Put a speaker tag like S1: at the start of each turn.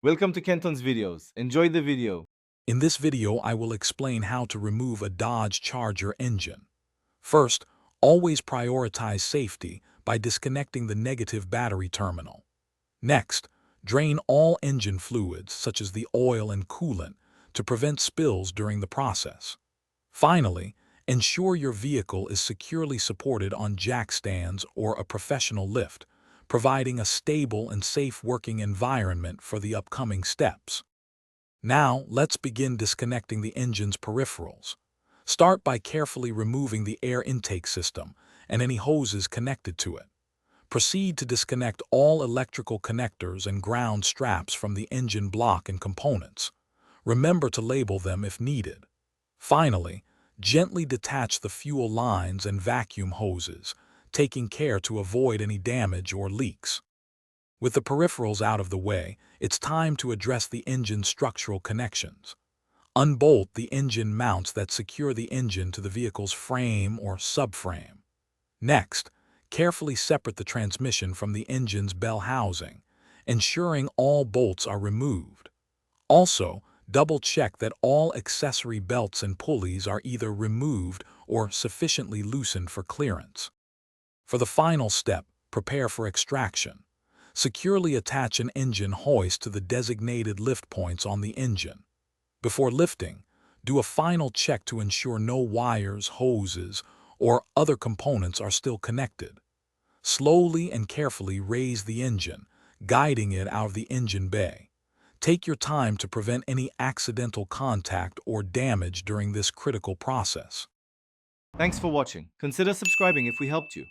S1: Welcome to Kenton's videos. Enjoy the video.
S2: In this video, I will explain how to remove a Dodge Charger engine. First, always prioritize safety by disconnecting the negative battery terminal. Next, drain all engine fluids, such as the oil and coolant, to prevent spills during the process. Finally, ensure your vehicle is securely supported on jack stands or a professional lift, providing a stable and safe working environment for the upcoming steps. Now, let's begin disconnecting the engine's peripherals. Start by carefully removing the air intake system and any hoses connected to it. Proceed to disconnect all electrical connectors and ground straps from the engine block and components. Remember to label them if needed. Finally, gently detach the fuel lines and vacuum hoses, taking care to avoid any damage or leaks. With the peripherals out of the way, it's time to address the engine's structural connections. Unbolt the engine mounts that secure the engine to the vehicle's frame or subframe. Next, carefully separate the transmission from the engine's bell housing, ensuring all bolts are removed. Also, double-check that all accessory belts and pulleys are either removed or sufficiently loosened for clearance. For the final step, prepare for extraction. Securely attach an engine hoist to the designated lift points on the engine. Before lifting, do a final check to ensure no wires, hoses, or other components are still connected. Slowly and carefully raise the engine, guiding it out of the engine bay. Take your time to prevent any accidental contact or damage during this critical process.
S1: Thanks for watching. Consider subscribing if we helped you.